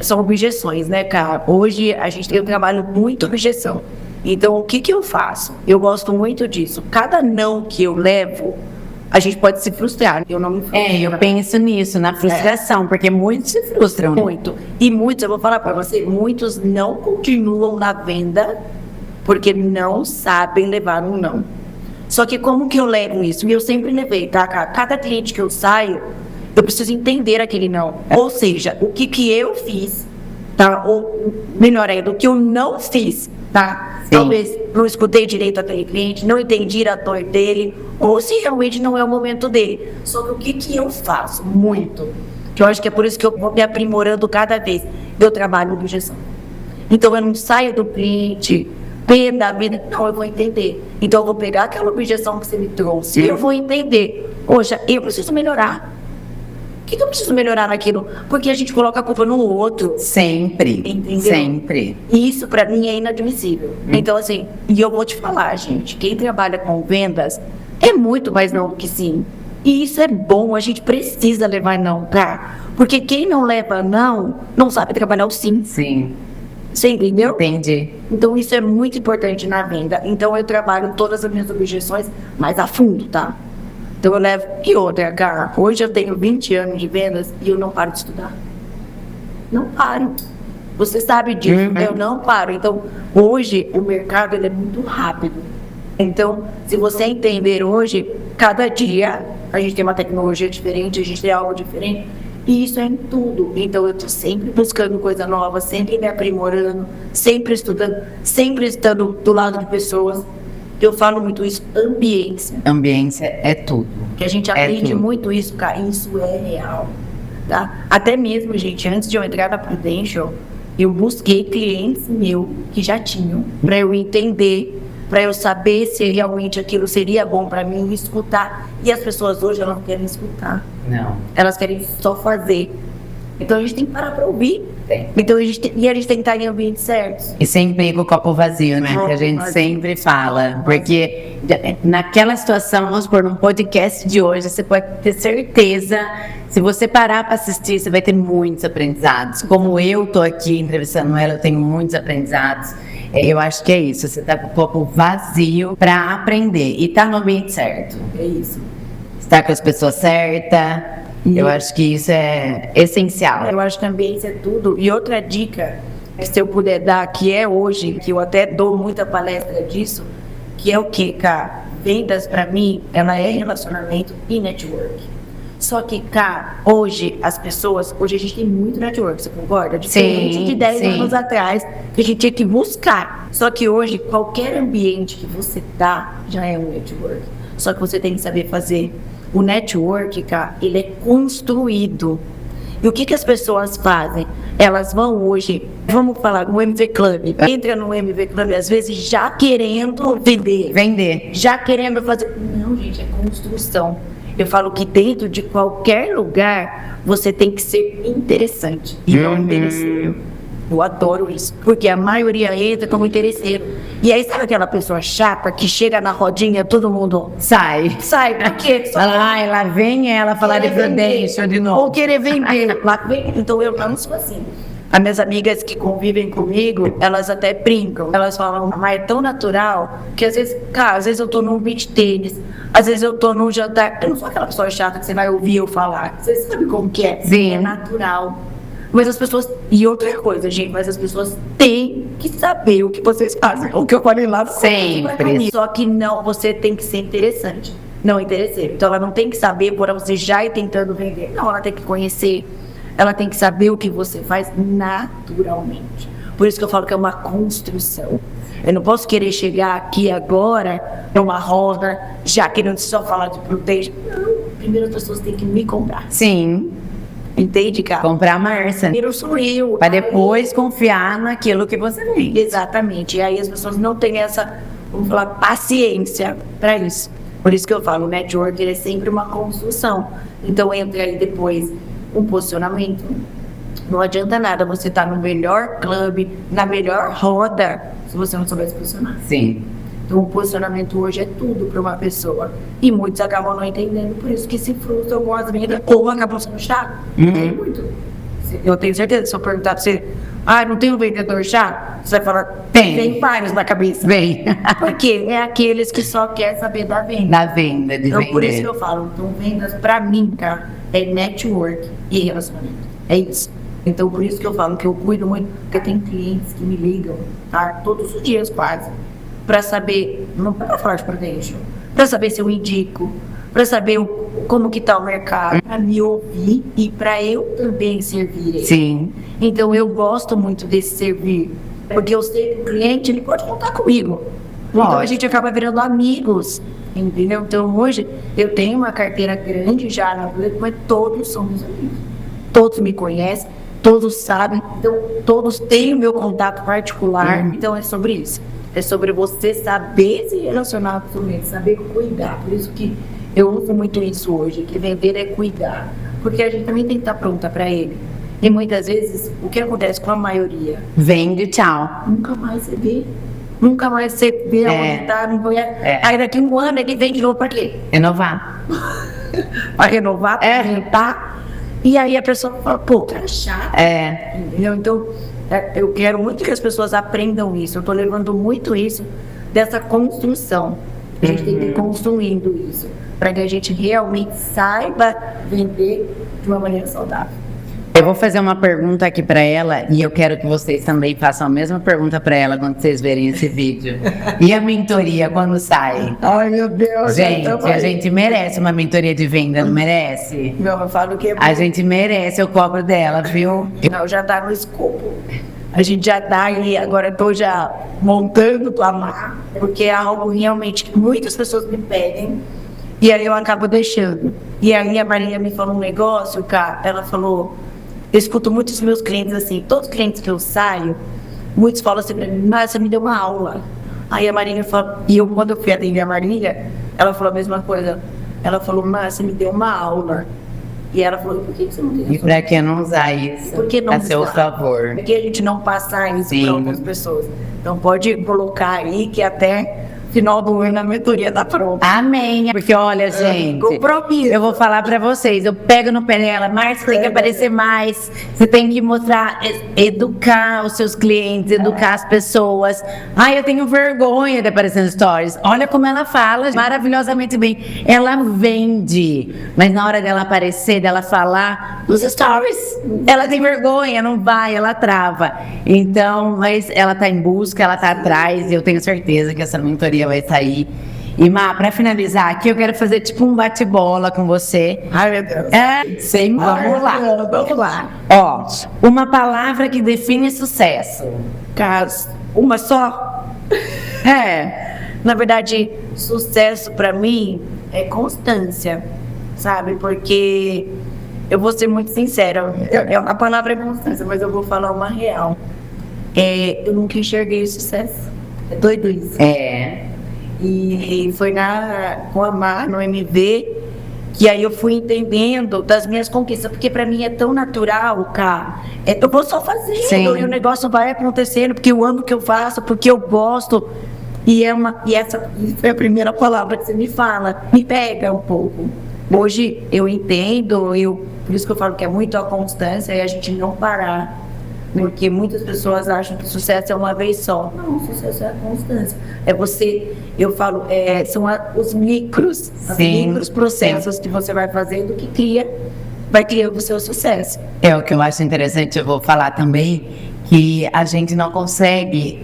São objeções, né, cara? Hoje eu trabalho muito objeção. Então, o que eu faço? Eu gosto muito disso. Cada não que eu levo, a gente pode se frustrar. Eu não me frustro. Eu penso nisso, na frustração, porque muitos se frustram. Né? Muito. E muitos, eu vou falar pra você, muitos não continuam na venda porque não sabem levar um não. Só que como que eu levo isso? E eu sempre levei, tá, cara? Cada cliente que eu saio, eu preciso entender aquele não. Ou seja, o que eu fiz, tá? Ou melhor ainda, o que eu não fiz, tá? Sim. Talvez não escutei direito aquele cliente, não entendi a dor dele, ou se realmente não é o momento dele. Só que o que eu faço? Muito. Que eu acho que é por isso que eu vou me aprimorando cada vez. Eu trabalho com objeção. Então eu não saio do cliente, pé da vida, não, eu vou entender. Então eu vou pegar aquela objeção que você me trouxe, eu vou entender. Poxa, eu preciso melhorar. O que eu preciso melhorar naquilo? Porque a gente coloca a culpa no outro. Sempre. Entendeu? Sempre. E isso pra mim é inadmissível. Então, assim, e eu vou te falar, gente, quem trabalha com vendas é muito mais não do que sim. E isso é bom, a gente precisa levar não, tá? Porque quem não leva não sabe trabalhar o sim. Sim. Você entendeu? Entendi. Então, isso é muito importante na venda. Então, eu trabalho todas as minhas objeções mais a fundo, tá? Então eu levo. E outra, cara, hoje eu tenho 20 anos de vendas e eu não paro de estudar. Não paro. Você sabe disso, eu não paro. Então, hoje o mercado ele é muito rápido. Então, se você entender hoje, cada dia a gente tem uma tecnologia diferente, a gente tem algo diferente. E isso é em tudo. Então, eu estou sempre buscando coisa nova, sempre me aprimorando, sempre estudando, sempre estando do lado de pessoas. Eu falo muito isso, ambiência. Ambiência é tudo. Que a gente aprende muito isso, cara, isso é real. Tá? Até mesmo, gente, antes de eu entrar na Prudential, eu busquei clientes meus que já tinham, para eu entender, para eu saber se realmente aquilo seria bom para mim, escutar. E as pessoas hoje, elas não querem escutar. Não. Elas querem só fazer. Então a gente tem que parar para ouvir. Tem. Então a gente tem que estar em ambientes certos. E sempre com o copo vazio, né? Que a gente sempre fala. Porque naquela situação, vamos supor, num podcast de hoje, você pode ter certeza, se você parar para assistir, você vai ter muitos aprendizados. Como eu tô aqui entrevistando ela, eu tenho muitos aprendizados. Eu acho que é isso, você tá com o copo vazio para aprender e tá no ambiente certo. É isso. Está com as pessoas certas. Eu acho que isso é essencial. Eu acho que a ambiência é tudo. E outra dica, que se eu puder dar, que é hoje, que eu até dou muita palestra disso, que é o que, cara? Vendas, pra mim, ela é relacionamento e network. Só que, cara, hoje a gente tem muito network, você concorda? Diferente de 10 anos atrás, que a gente tinha que buscar. Só que hoje, qualquer ambiente que você tá, já é um network. Só que você tem que saber fazer. O network, cara, ele é construído. E o que as pessoas fazem? Elas vão hoje, vamos falar, no MV Club. Entra no MV Club, às vezes, já querendo vender. Já querendo fazer... Não, gente, é construção. Eu falo que dentro de qualquer lugar, você tem que ser interessante. E não interesseiro. Eu adoro isso. Porque a maioria entra como interesseiro. E aí, sabe aquela pessoa chata que chega na rodinha, todo mundo sai. Por quê? Lá vem ela falar de Prudential de novo. Ou querer vender. Então eu não sou assim. As minhas amigas que convivem comigo, elas até brincam. Elas falam, mas é tão natural que às vezes, cara, às vezes eu tô num beach tênis, às vezes eu tô num jantar. Eu não sou aquela pessoa chata que você vai ouvir eu falar. Você sabe como que é? Sim. É natural. Mas as pessoas... E outra coisa, gente, mas as pessoas têm que saber o que vocês fazem. O que eu falei lá sempre. Só que não, você tem que ser interessante. não interesseiro. Então, ela não tem que saber por você já ir tentando vender. Não, ela tem que conhecer, ela tem que saber o que você faz naturalmente. Por isso que eu falo que é uma construção. Eu não posso querer chegar aqui agora, numa roda, já querendo só falar de proteger. Não, primeiro as pessoas têm que me comprar. Sim. Entende, cara? Comprar a Márcia. Primeiro sou eu. Para depois confiar naquilo que você vende. Exatamente. E aí as pessoas não têm essa, vamos falar, paciência para isso. Por isso que eu falo, o network é sempre uma construção. Então entra aí depois um posicionamento. Não adianta nada você estar no melhor clube, na melhor roda, se você não souber se posicionar. Sim. Então o posicionamento hoje é tudo para uma pessoa. E muitos acabam não entendendo, por isso que se frustram com as vendas ou acabam sendo chato. Tem muito. Eu tenho certeza, se eu perguntar para você, não tem um vendedor chato? Você vai falar, tem vários na cabeça. Vem. Porque é aqueles que só querem saber da venda. Da venda, de Então vender. por isso que eu falo, então vendas para mim, cara, é network e relacionamento. É isso. Então por isso que eu falo que eu cuido muito, porque tem clientes que me ligam, tá? Todos os dias quase, para saber, não para falar de protection, para saber se eu indico, para saber como que tá o mercado, para me ouvir e para eu também servir ele. Sim. Então eu gosto muito desse servir, porque eu sei que o cliente ele pode contar comigo. Então a gente acaba virando amigos, entendeu? Então hoje eu tenho uma carteira grande já na vida, mas todos são meus amigos. Todos me conhecem, todos sabem, então todos têm o meu contato particular. Então é sobre isso. É sobre você saber se relacionar com o cliente, saber cuidar. Por isso que eu uso muito isso hoje, que vender é cuidar. Porque a gente também tem que estar pronta para ele. E muitas vezes, o que acontece com a maioria? Vende, tchau. Nunca mais você vê. Nunca mais você vê onde tá. Não conhece. Aí daqui a um ano ele vem de novo para quê? Renovar. Para renovar, para rentar. E aí a pessoa fala, pô, cara chato. Entendeu? Então, eu quero muito que as pessoas aprendam isso. Eu estou levando muito isso dessa construção. A gente tem que ir construindo isso. Para que a gente realmente saiba vender de uma maneira saudável. Eu vou fazer uma pergunta aqui para ela e eu quero que vocês também façam a mesma pergunta para ela quando vocês verem esse vídeo. E a mentoria quando sai? Ai, meu Deus. Gente, a gente merece uma mentoria de venda, não merece? Não, eu falo que é A gente merece, eu cobro dela, viu? Não, já tá no escopo. A gente já tá aí, agora eu tô já montando o amar, porque é algo realmente que muitas pessoas me pedem, e aí eu acabo deixando. E aí a Maria me falou um negócio, cara, ela falou, eu escuto muitos meus clientes assim, todos os clientes que eu saio, muitos falam assim pra mim, mas você me deu uma aula. Aí a Maria falou, e eu quando eu fui atender a Maria, ela falou a mesma coisa. Ela falou, mas você me deu uma aula. E ela falou, por que você não tem E pra que não usar isso Por que não a seu usar? favor? Por que a gente não passar isso Sim. para outras pessoas? Então pode colocar aí que até final do ano a mentoria tá pronta. Amém. Porque olha, gente, Compromisso. eu vou falar pra vocês, eu pego no pé dela, Márcia, tem que aparecer mais, você tem que mostrar, educar os seus clientes, educar as pessoas. Ai, eu tenho vergonha de aparecer nos stories. Olha como ela fala maravilhosamente bem. Ela vende, mas na hora dela aparecer, dela falar nos stories, ela tem vergonha, não vai, ela trava. Então, mas ela tá em busca, ela tá atrás, e eu tenho certeza que essa mentoria vai sair. E Má, pra finalizar aqui, eu quero fazer tipo um bate-bola com você. Ai, meu Deus. Vamos lá. Vamos lá. Ó, uma palavra que define sucesso. Caso, uma só? Na verdade, sucesso pra mim é constância, sabe? Porque eu vou ser muito sincera, a palavra é constância, mas eu vou falar uma real. Eu nunca enxerguei o sucesso. É doido isso. E foi com a Mar, no MV, que aí eu fui entendendo das minhas conquistas, porque pra mim é tão natural, cara. Eu vou só fazendo, Sim. e o negócio vai acontecendo, porque eu amo o que eu faço, porque eu gosto. E essa foi a primeira palavra que você me fala, me pega um pouco. Hoje eu entendo, por isso que eu falo que é muito a constância e a gente não parar. Porque muitas pessoas acham que sucesso é uma vez só. Não, sucesso é a constância. É você, eu falo, são os micros processos que você vai fazendo que vai criando o seu sucesso. É o que eu acho interessante, eu vou falar também, que a gente não consegue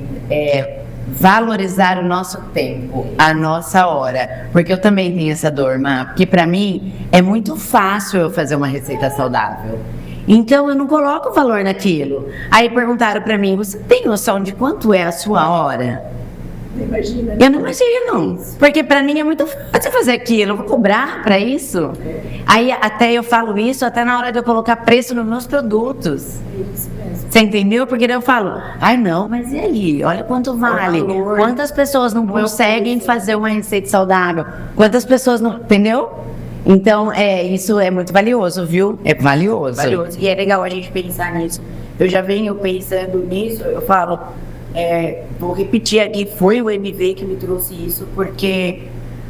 valorizar o nosso tempo, a nossa hora. Porque eu também tenho essa dor, Má. Porque pra mim é muito fácil eu fazer uma receita saudável. Então eu não coloco valor naquilo. Aí perguntaram pra mim, você tem noção de quanto é a sua hora? Imagina. Eu não imagino, porque pra mim é muito fácil fazer aquilo, eu vou cobrar pra isso. Aí até eu falo isso, até na hora de eu colocar preço nos meus produtos. Você entendeu? Porque daí eu falo, ai não, mas e aí? Olha quanto vale. Quantas pessoas não conseguem fazer uma receita saudável? Quantas pessoas não. Entendeu? Então, isso é muito valioso, viu? É valioso. Valioso. E é legal a gente pensar nisso. Eu já venho pensando nisso, eu falo. Vou repetir aqui, foi o MV que me trouxe isso, porque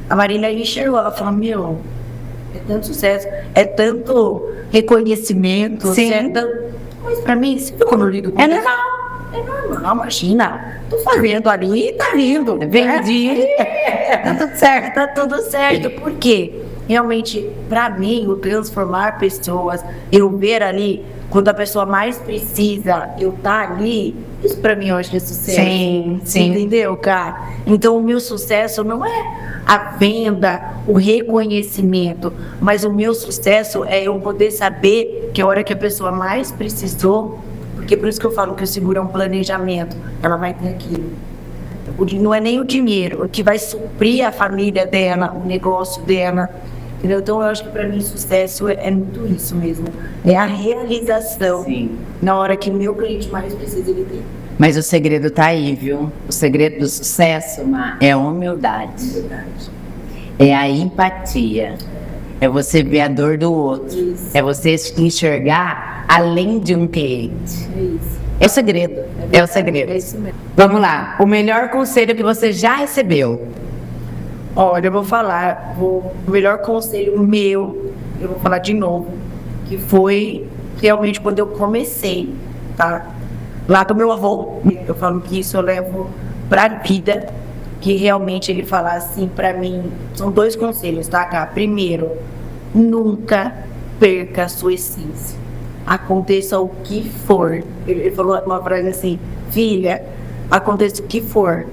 a Marília enxergou, ela falou, meu, é tanto sucesso, é tanto reconhecimento, Sim. Mas pra mim, você ficou no lido. É normal, imagina, tô fazendo ali e tá lindo. Vendi, tá tudo certo. Tá tudo certo, por quê? Realmente, pra mim, o transformar pessoas, eu ver ali, quando a pessoa mais precisa, eu tá ali, isso pra mim hoje é sucesso. Sim, sim. Entendeu, cara? Então, o meu sucesso não é a venda, o reconhecimento, mas o meu sucesso é eu poder saber que a hora que a pessoa mais precisou, porque por isso que eu falo que o seguro é um planejamento, ela vai ter aquilo. Não é nem o dinheiro, o que vai suprir a família dela, o negócio dela. Entendeu? Então, eu acho que para mim sucesso é muito isso mesmo. É a realização. Sim. Na hora que o meu cliente mais precisa, ele tem. Mas o segredo tá aí, viu? O segredo do sucesso, Má, é a humildade. Verdade. É a empatia. É você ver a dor do outro. Isso. É você enxergar além de um cliente. É isso. É o segredo. É o segredo. É isso mesmo. Vamos lá. O melhor conselho que você já recebeu. Olha, eu vou falar, o melhor conselho meu, eu vou falar de novo, que foi realmente quando eu comecei, tá? Lá do meu avô, eu falo que isso eu levo pra vida, que realmente ele falar assim pra mim, são 2 conselhos, tá, cara? Primeiro, nunca perca a sua essência, aconteça o que for. Ele falou uma frase assim, filha, aconteça o que for,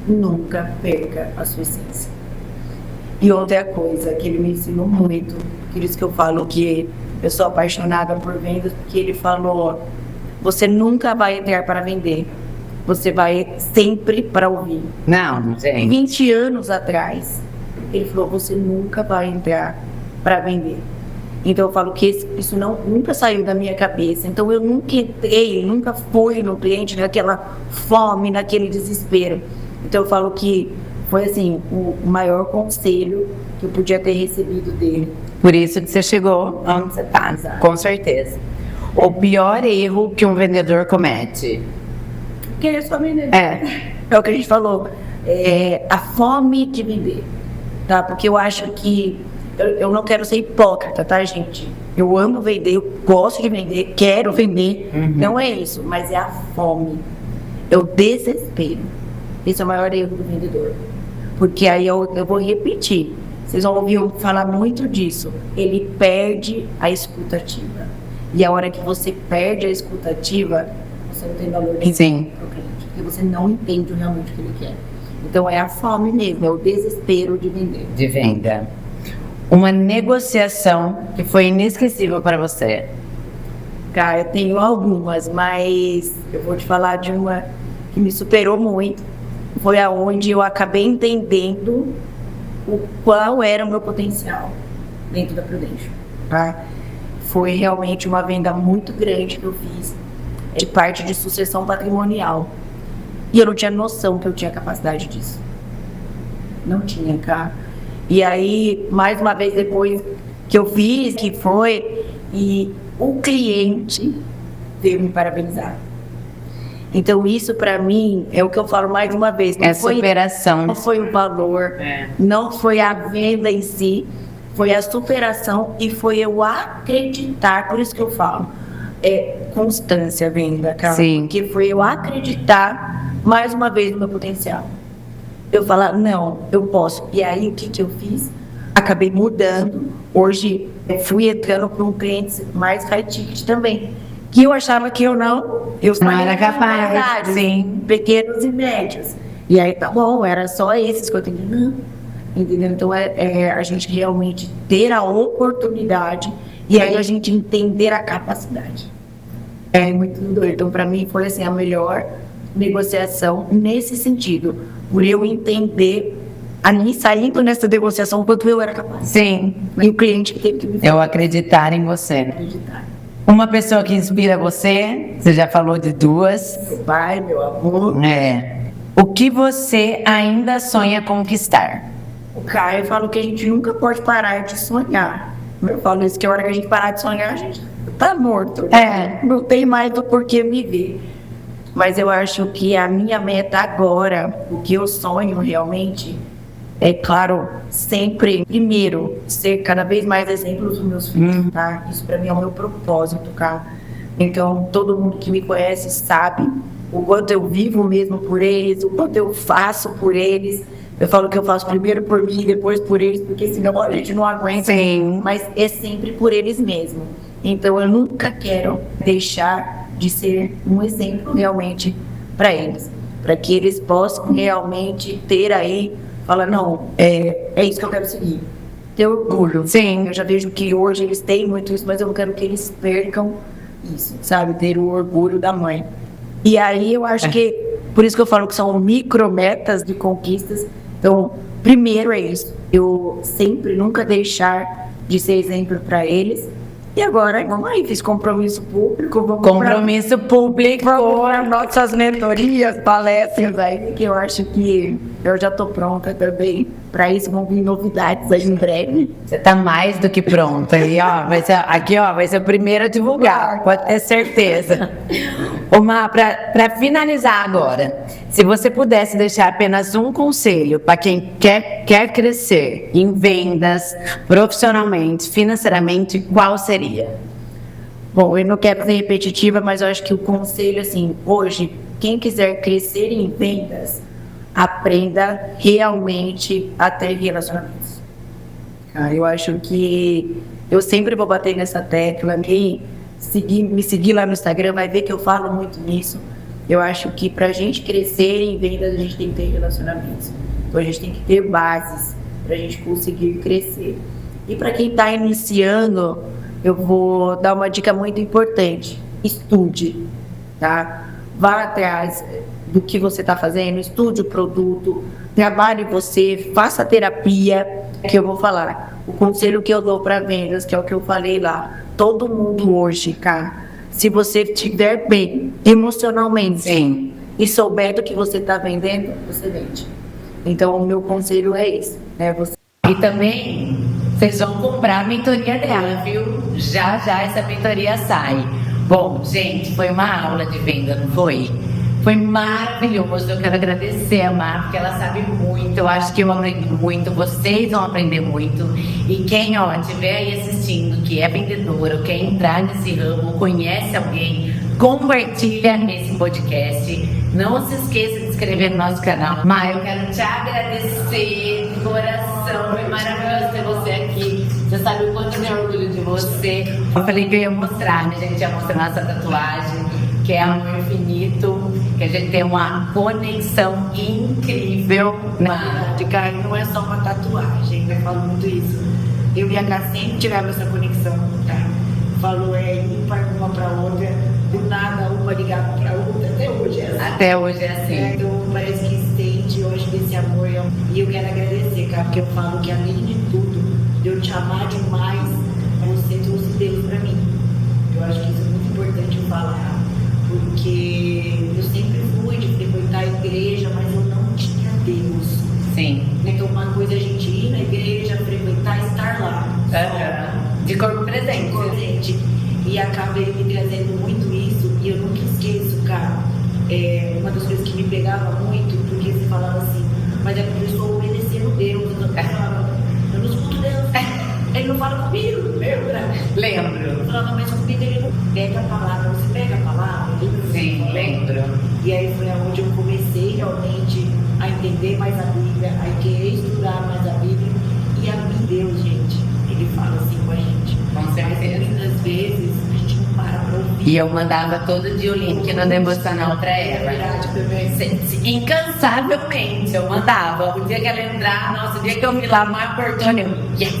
nunca perca a sua essência. E outra coisa que ele me ensinou muito, por isso que eu falo que eu sou apaixonada por vendas, porque ele falou, você nunca vai entrar para vender, você vai sempre para ouvir. Não, gente. 20 anos atrás, ele falou, você nunca vai entrar para vender. Então eu falo que isso nunca saiu da minha cabeça. Então eu nunca entrei, nunca fui no cliente naquela fome, naquele desespero. Então eu falo que foi assim, o maior conselho que eu podia ter recebido dele. Por isso que você chegou onde você está, com certeza. O pior erro que um vendedor comete. Querer só vender. É o que a gente falou. A fome de vender. Tá? Porque eu acho que eu não quero ser hipócrita, tá, gente? Eu amo vender, eu gosto de vender, quero vender. Não é isso, mas é a fome. É o desespero. Esse é o maior erro do vendedor. Porque aí eu vou repetir. Vocês vão ouvir falar muito disso. Ele perde a escutativa. E a hora que você perde a escutativa, você não tem valor nenhum Sim. pro cliente. Porque você não entende realmente o que ele quer. Então é a fome mesmo, é o desespero de vender. De venda. Uma negociação que foi inesquecível para você. Cara, eu tenho algumas, mas eu vou te falar de uma que me superou muito. Foi aonde eu acabei entendendo qual era o meu potencial dentro da Prudential, tá? Foi realmente uma venda muito grande que eu fiz de parte de sucessão patrimonial. E eu não tinha noção que eu tinha capacidade disso. Não tinha, cara. E aí, mais uma vez depois que eu fiz, que foi, e o cliente veio me parabenizar. Então, isso para mim é o que eu falo mais uma vez. É superação. Não foi o valor, não foi a venda em si, foi a superação e foi eu acreditar. Por isso que eu falo, constância, venda, cara. Sim. Porque foi eu acreditar mais uma vez no meu potencial. Eu falar, não, eu posso. E aí, o que eu fiz? Acabei mudando. Hoje, eu fui entrando para um cliente mais high ticket também. Que eu achava que eu não era capaz, sim. pequenos e médios. E aí, tá bom, era só esses que eu tenho. Não. Entendeu? Então, a gente realmente ter a oportunidade e aí a gente entender a capacidade. É muito doido. Então, para mim, foi assim, a melhor negociação nesse sentido. Por eu entender, a mim saindo nessa negociação, o quanto eu era capaz. Sim. E o cliente que teve que me Eu acreditar em você. acreditar. Uma pessoa que inspira você já falou de duas. Meu pai, meu amor. O que você ainda sonha conquistar? O Caio falou que a gente nunca pode parar de sonhar. Eu falo isso, que a hora que a gente parar de sonhar, a gente tá morto. Não tem mais do porquê viver. Mas eu acho que a minha meta agora, o que eu sonho realmente, é claro, sempre, primeiro, ser cada vez mais exemplo dos meus filhos, tá? Isso pra mim é o meu propósito, cara. Então, todo mundo que me conhece sabe o quanto eu vivo mesmo por eles, o quanto eu faço por eles. Eu falo que eu faço primeiro por mim, depois por eles, porque senão a gente não aguenta. Sim. Mas é sempre por eles mesmos. Então, eu nunca quero deixar de ser um exemplo realmente para eles. Para que eles possam realmente ter aí, falar, não, é isso que eu quero seguir. Ter orgulho. Sim. Eu já vejo que hoje eles têm muito isso, mas eu não quero que eles percam isso, sabe? Ter o orgulho da mãe. E aí eu acho que, por isso que eu falo que são micrometas de conquistas. Então, primeiro é isso. Eu sempre, nunca deixar de ser exemplo para eles. E agora, vamos aí, fiz compromisso público. Compromisso público. Vamos nossas mentorias, palestras aí, que eu acho que eu já tô pronta também. Para isso vão vir novidades aí em breve. Você tá mais do que pronta. E ó, vai ser o primeiro a divulgar, pode ter certeza. Má, para finalizar agora, se você pudesse deixar apenas um conselho para quem quer crescer em vendas, profissionalmente, financeiramente, qual seria? Bom, eu não quero ser repetitiva, mas eu acho que o conselho, assim, hoje, quem quiser crescer em vendas, aprenda realmente a ter relacionamentos. Eu acho que eu sempre vou bater nessa tecla. Me seguir lá no Instagram vai ver que eu falo muito nisso. Eu acho que pra gente crescer em vendas, a gente tem que ter relacionamentos. Então a gente tem que ter bases pra gente conseguir crescer. E para quem tá iniciando, eu vou dar uma dica muito importante. Estude, tá? Vá atrás do que você está fazendo, estude o produto, trabalhe você, faça terapia, que eu vou falar. O conselho que eu dou para vendas, que é o que eu falei lá, todo mundo hoje, cara, se você estiver bem emocionalmente, Sim. E souber do que você está vendendo, você vende. Então, o meu conselho é esse, né? E também, vocês vão comprar a mentoria dela, viu? Já essa mentoria sai. Bom, gente, foi uma aula de venda, não foi? Foi maravilhoso, eu quero agradecer a Má, porque ela sabe muito, eu acho que eu aprendi muito, vocês vão aprender muito. E quem estiver aí assistindo, que é vendedora, ou quer entrar nesse ramo, conhece alguém, compartilha esse podcast. Não se esqueça de se inscrever no nosso canal. Má, eu quero te agradecer de coração, foi maravilhoso ter você aqui. Você sabe o quanto eu tenho orgulho de você. Eu falei que eu ia mostrar, né? A gente ia mostrar nossa tatuagem, que é amor infinito, que a gente tem uma conexão incrível. De cara, não é só uma tatuagem, eu falo muito isso. Eu e a Cá sempre tivemos essa conexão, tá? Falou, ímpar uma pra outra, do nada uma ligava pra outra, até hoje é assim. Até hoje é assim. Então parece que sente, eu acho que esse amor e eu quero agradecer, cara, porque eu falo que além de tudo, de eu te amar demais, você trouxe Deus pra mim. Eu acho que isso é muito importante eu falar. Porque eu sempre fui de frequentar a igreja, mas eu não tinha Deus. Sim. Então uma coisa é a gente ir na igreja, frequentar e estar lá. De corpo presente. De corpo presente. E acaba ele me trazendo muito isso, e eu nunca esqueço, cara. Uma das coisas que me pegava muito, porque você falava assim, mas é porque eu estou obedecendo Deus. Eu não escuto Deus. Ele não fala comigo, lembra? Lembro. Eu falava, mas comigo ele não pega a palavra. Você pega a palavra? Sim, lembro. E aí foi onde eu comecei realmente a entender mais a Bíblia, a querer estudar mais a Bíblia. E a mim, Deus, gente, ele fala assim com a gente. Com certeza. Muitas vezes a gente não para para ouvir E eu mandava todo dia o link no devocional pra ela. Incansavelmente eu mandava. O dia que ela entrar, nossa, o dia que eu vi lá mais portão, eu, yes!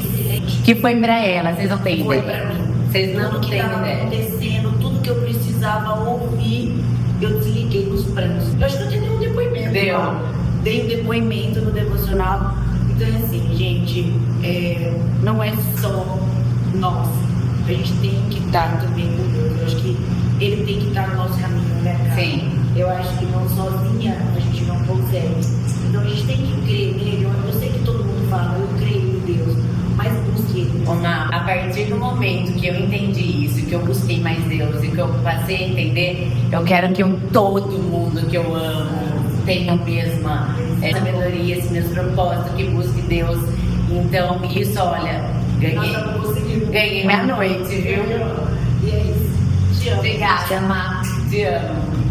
Que foi pra ela, vocês não têm Foi ideia. pra mim. Vocês não Tudo que têm estava ideia. acontecendo, tudo que eu precisava ouvir, eu desliguei nos planos. Eu acho que eu te dei um depoimento. Deu. Lá. Dei um depoimento no devocional. Então, assim, gente, não é só nós. A gente tem que estar também com Deus. Eu acho que Ele tem que estar no nosso caminho, né, cara? Sim. Eu acho que não sozinha a gente não consegue. Então, a gente tem que crer nele. Eu sei que todo mundo fala, eu creio em Deus, mas busque Ele. A partir do momento que eu entendi isso, que eu busquei mais Deus e que eu passei a entender, eu quero que todo mundo que eu amo tenha a mesma sabedoria, esse mesmo propósito, que busque Deus. Então, isso, olha, ganhei minha noite, viu? E é isso. Te amo. Obrigada, Má. Te amo.